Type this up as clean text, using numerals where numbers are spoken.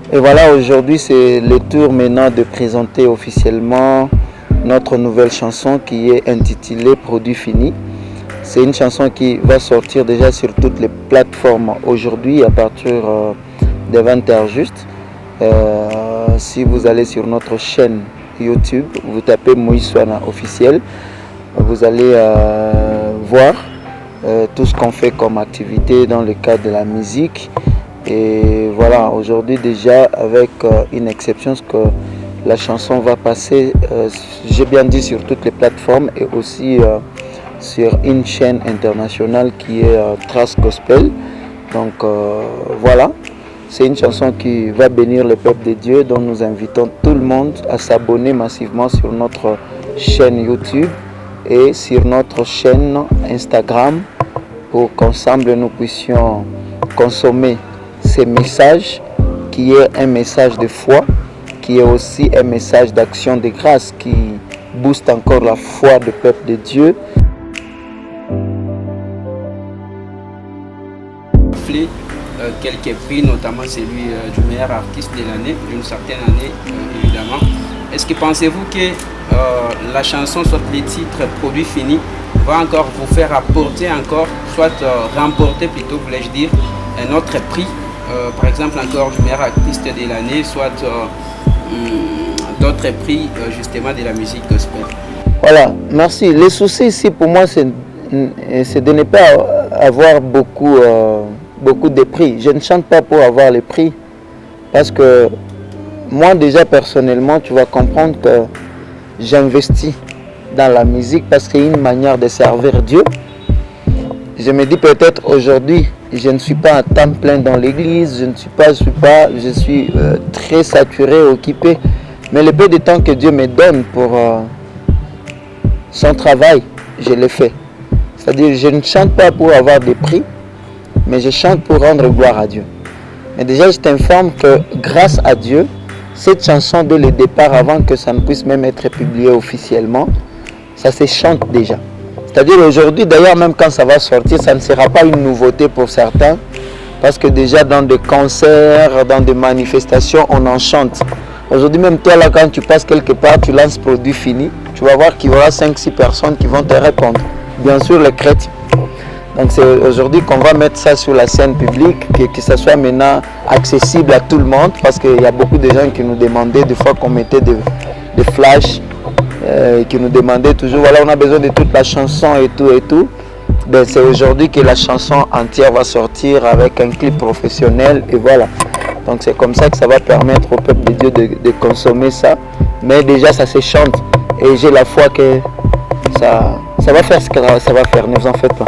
Et voilà, aujourd'hui c'est le tour maintenant de présenter officiellement notre nouvelle chanson qui est intitulée Produit fini. C'est une chanson qui va sortir déjà sur toutes les plateformes aujourd'hui à partir des 20h juste. Si vous allez sur notre chaîne YouTube, vous tapez Moïse Souana officiel, vous allez voir tout ce qu'on fait comme activité dans le cadre de la musique. Et voilà, aujourd'hui déjà avec une exception, ce que la chanson va passer, j'ai bien dit, sur toutes les plateformes et aussi sur une chaîne internationale qui est Trace Gospel. Donc voilà, c'est une chanson qui va bénir le peuple de Dieu, dont nous invitons tout le monde à s'abonner massivement sur notre chaîne YouTube et sur notre chaîne Instagram pour qu'ensemble nous puissions consommer ces messages, qui est un message de foi, qui est aussi un message d'action de grâce qui booste encore la foi du peuple de Dieu. Quelques prix, notamment celui du meilleur artiste de l'année, d'une certaine année évidemment. Est-ce que pensez-vous que la chanson, soit les titres Produit fini, va encore vous faire apporter encore, soit remporter plutôt, voulais-je dire, un autre prix, par exemple encore du meilleur artiste de l'année, soit d'autres prix justement de la musique gospel? Voilà, merci. Le souci ici pour moi, c'est de ne pas avoir beaucoup de prix. Je ne chante pas pour avoir les prix, parce que moi déjà personnellement, tu vas comprendre que j'investis dans la musique parce qu'il y a une manière de servir Dieu. Je me dis peut-être aujourd'hui, je ne suis pas à temps plein dans l'église, je suis très saturé, occupé, mais le peu de temps que Dieu me donne pour son travail, je le fais. C'est-à-dire, je ne chante pas pour avoir des prix, mais je chante pour rendre gloire à Dieu. Mais déjà, je t'informe que grâce à Dieu, cette chanson dès le départ, avant que ça ne puisse même être publié officiellement, ça se chante déjà. C'est-à-dire aujourd'hui, d'ailleurs, même quand ça va sortir, ça ne sera pas une nouveauté pour certains, parce que déjà dans des concerts, dans des manifestations, on en chante. Aujourd'hui, même toi, là, quand tu passes quelque part, tu lances Produit fini, tu vas voir qu'il y aura 5-6 personnes qui vont te répondre. Bien sûr, les chrétiens. Donc c'est aujourd'hui qu'on va mettre ça sur la scène publique, que ça soit maintenant accessible à tout le monde, parce qu'il y a beaucoup de gens qui nous demandaient, des fois qu'on mettait des flashs, qui nous demandaient toujours, voilà, on a besoin de toute la chanson et tout et tout. Ben, c'est aujourd'hui que la chanson entière va sortir avec un clip professionnel et voilà. Donc c'est comme ça que ça va permettre au peuple de Dieu de consommer ça. Mais déjà ça se chante et j'ai la foi que ça va faire ce que ça va faire, ne vous en faites pas.